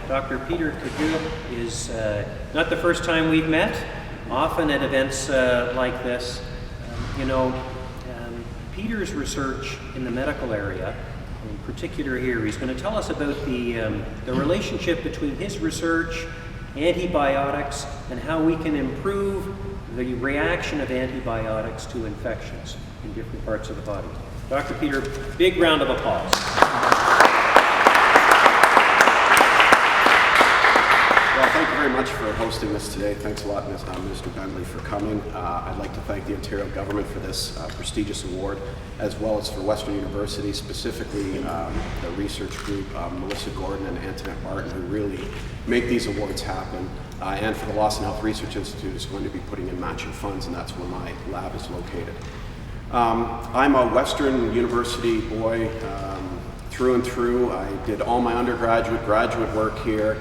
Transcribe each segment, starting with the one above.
Dr. Peter Cadieux is not the first time we've met. Often at events like this, Peter's research in the medical area, in particular here, he's going to tell us about the relationship between his research, antibiotics, and how we can improve the reaction of antibiotics to infections in different parts of the body. Dr. Peter, big round of applause. Well, thank you very much for hosting this today. Thanks a lot, Mr. Bentley, for coming. I'd like to thank the Ontario government for this prestigious award, as well as for Western University, specifically the research group, Melissa Gordon and Antoinette Martin, who really make these awards happen. And for the Loss and Health Research Institute is going to be putting in matching funds, and that's where my lab is located. I'm a Western University boy through and through. I did all my undergraduate, graduate work here.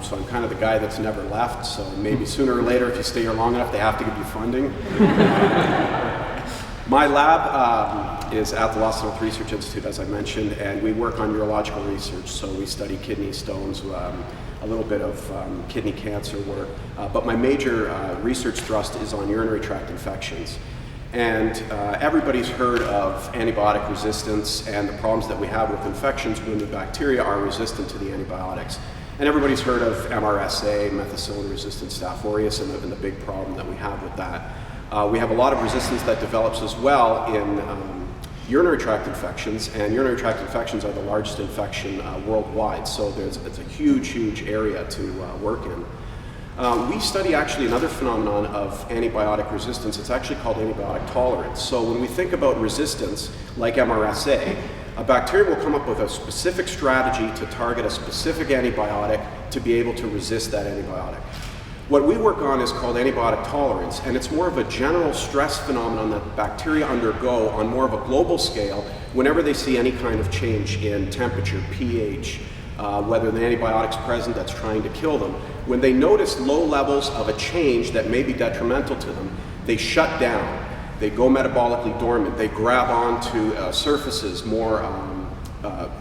So I'm kind of the guy that's never left, so maybe sooner or later, if you stay here long enough, they have to give you funding. My lab is at the Loss and Health Research Institute, as I mentioned, and we work on neurological research. So we study kidney stones, a little bit of kidney cancer work, but my major research thrust is on urinary tract infections. And everybody's heard of antibiotic resistance and the problems that we have with infections when the bacteria are resistant to the antibiotics. And everybody's heard of MRSA, methicillin-resistant Staph aureus, and the big problem that we have with that. We have a lot of resistance that develops as well in urinary tract infections, and urinary tract infections are the largest infection worldwide, so it's a huge, huge area to work in. We study actually another phenomenon of antibiotic resistance. It's actually called antibiotic tolerance. So when we think about resistance, like MRSA, a bacteria will come up with a specific strategy to target a specific antibiotic to be able to resist that antibiotic. What we work on is called antibiotic tolerance, and it's more of a general stress phenomenon that bacteria undergo on more of a global scale whenever they see any kind of change in temperature, pH, whether the antibiotic's present that's trying to kill them. When they notice low levels of a change that may be detrimental to them, they shut down. They go metabolically dormant. They grab onto surfaces more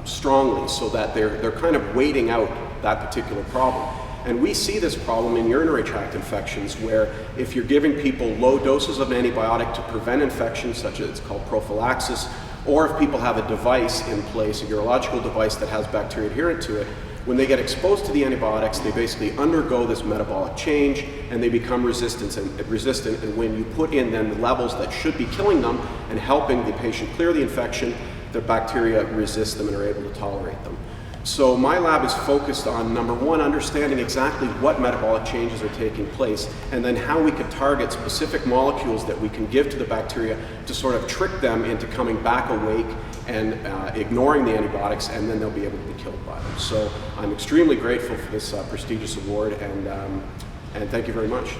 strongly so that they're kind of waiting out that particular problem. And we see this problem in urinary tract infections, where if you're giving people low doses of an antibiotic to prevent infections, such as it's called prophylaxis, or if people have a device in place, a urological device that has bacteria adherent to it, when they get exposed to the antibiotics, they basically undergo this metabolic change and they become resistant. And when you put in then the levels that should be killing them and helping the patient clear the infection, the bacteria resist them and are able to tolerate them. So my lab is focused on, number one, understanding exactly what metabolic changes are taking place, and then how we can target specific molecules that we can give to the bacteria to sort of trick them into coming back awake and ignoring the antibiotics, and then they'll be able to be killed by them. So I'm extremely grateful for this prestigious award, and thank you very much.